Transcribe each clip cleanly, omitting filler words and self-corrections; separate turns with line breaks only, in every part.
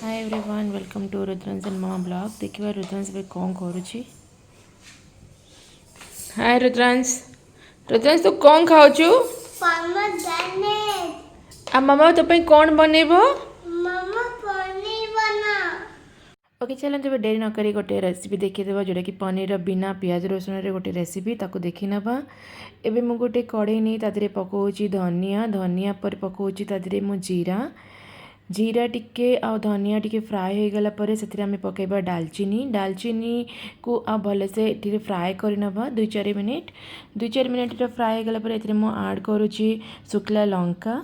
Hi everyone welcome to Rudransh and mama blog. देखिए रुद्रांश भी कौन करुछि। हाय रुद्रांश, रुद्रांश तू कौन खाऊछु? आ मामा तो पे कौन बनेबो? मामा पनीर बना। ओके चलो तेज डेरी न करी गोटे रेसिपी देखीदेवा जोटा कि पनीर बिना पियाज रसुण रे गोटे रेसिपी ताको देखी नबा। एबे मु गोटे कड़े नहीं तादरे पकाउछि धनिया धनिया पर पकाउछि तादरे मु जीरा जीरा टिके आ धनिया टिके फ्राए हो गला परे सेथिरे आमे पकेबा डालचीनी डालचीनी को आ भले से एथिरे फ्राए करि नबा 2-4 मिनिट फ्राए हो गला परे एथिरे मु ऐड करूछि सुखला लंका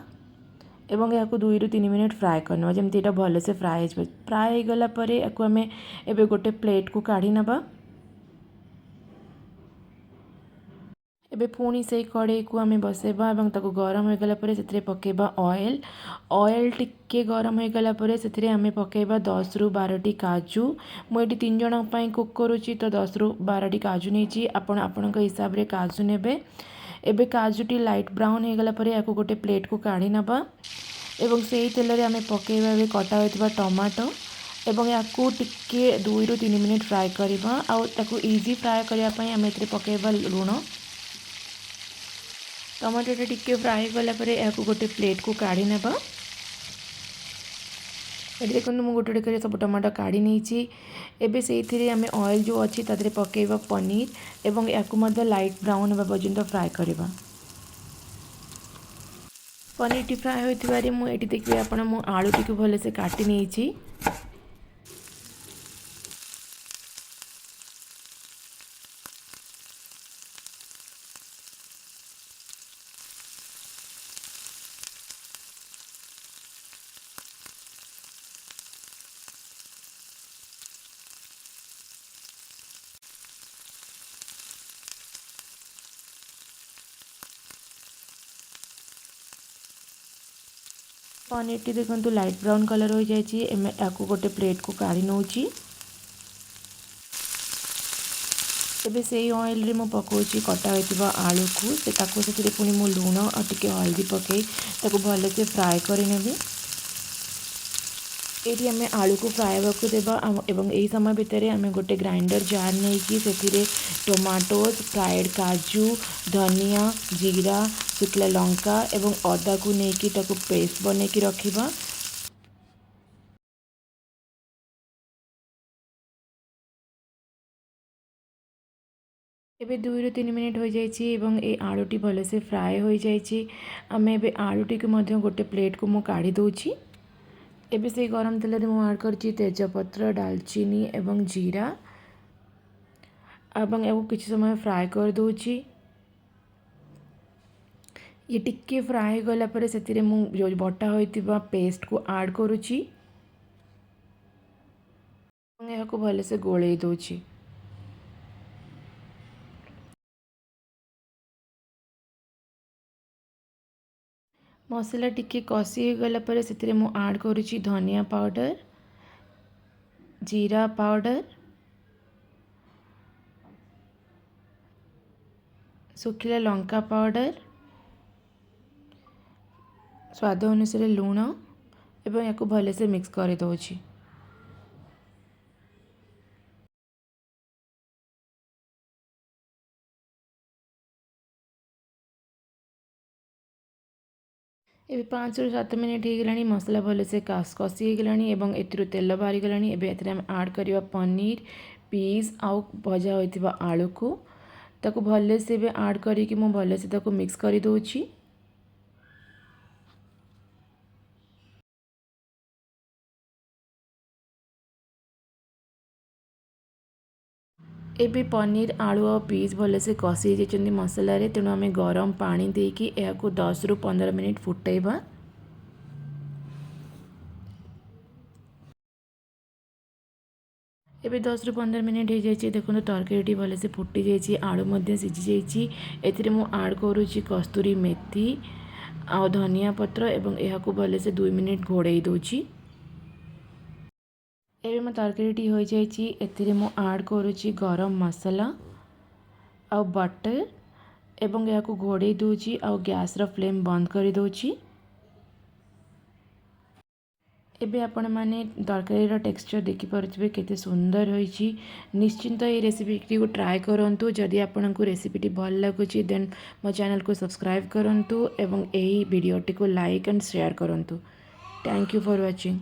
एवं या 2-3 मिनिट फ्राए करना जमी यहाँ भल से फ्राए फ्राए हो गला परे या आम एबे गोटे प्लेट को काढ़ी नबा। एबे पुणी से कड़े को आम बसेबा और ताको गरम हो गला परे सेथिरे पकेबा ऑयल ऑयल टिके गरम हो गला परे सेथिरे आम पकेबा 10-12 काजू। मुझे 3 जन कुक करुच्ची तो 10-12 काजू नहीं आपण आपण हिसाब रे काजू नेबे। एबे काजूटी लाइट ब्राउन हो गला परे या गोटे प्लेट को काढ़ी नबा एवं से ही तेल आम पकेबा ए कटा होता टमाटो एवं या टिके 2-3 मिनिट फ्राए करबा आउ ताको इजी फ्राए करने आम ए पकेबा लुण। टमाटोटा टिके फ्राए गला परे या गोटे प्लेट को काढ़ी नबा। ये देखो मुझे गोटे गोटे कर सब टमाटो काढ़ी नहीं। एबे से आम ऑयल जो अच्छी तादरे पकेबा पनीर एवं या लाइट ब्राउन होगा पर्यंत फ्राए करबा। पनीर टी फ्राए होती मुझे देखिए आप आलू टी भल से काटी नहीं। पनीर टी देखो लाइट ब्राउन कलर हो जाए गोटे प्लेट को काढ़ी नौची। एबे से ऑयल रे मु पकाउची कटा होइतिबा आलू को से पुणी मु लुण और टिके हल्दी पकई ताको भले से फ्राए कर नेबे। ये आम आलू को फ्राए होगा देबा एवं यही समय भितर आम गोटे ग्राइंडर जार नहीं कि टोमाटो फ्राएड काजू धनिया जीरा शुखला लंका एवं अदा को लेकिन ताको पेस्ट बने की रखिबा। एबे 2-3 मिनिट हो जाइए एवं ये आलूटी भल से फ्राए हो जाइए। आम ए आलूटी को गोटे प्लेट को मु काढ़ी दूची। एबे से गरम तेल में मुझे ऐड करछि तेजपत्र डालचीनी एवं जीरा एवं एवं किसी समय फ्राए कर दूची। ये टिक्के फ्राए गला परे सेतिरे मु जो बटा होइतिबा पेस्ट को ऐड करुछि एहा को भले से गोळेई दोछि। मसला टिके कषि गला परे सेतिरे मु ऐड करुछि धनिया पाउडर जीरा पाउडर सुखिला लंका पाउडर स्वाद अनुसार लुण एवं या भले से मिक्स कर दोछि। ए 5-7 मिनिट हो गलानी मसला भल से कषि हो गलानी एवं एथिरु तेल बाहरी गलानी। एबे एथिरे हम ऐड करिवा पनीर पीस आउ भजा होइतिबा आलू को ताको भले से भी ऐड करी मु भले से ताको मिक्स कर दोछि। एबे पनीर आलू और पीस भले से कषि जाइछन्ती मसला रे तेणु आम गरम पानी देकी एहाको 10-15 मिनिट फुटेबा। एबे 10-15 मिनिट हो जाइए देखो तरकारी भले से फुटी जाइए आलू मध्य सिझी जाइए। एथिरे मु ऐड करुछि कस्तूरी मेथी आ धनिया पत्र एवं एहाको भले से 2 मिनिट घोड़े दोछि। एबे मो तरकारी हो जाइए एथिरे मु ऐड करुछि गरम मसला आ बटर एवं एहाको घोड़े दोछि आ गैस रा फ्लेम बंद कर दोछि। एबे आपण माने तरकारीर टेक्सचर देखिपे केते सुंदर होईची। निश्चिंत ये रेसिपी को ट्राए करंतु। जदि आपको रेसिपीटी भल लगुच देन मो चैनल को सब्सक्राइब करंतु एवं यही वीडियोटी को लाइक एंड शेयर करंतु। Thank you for watching.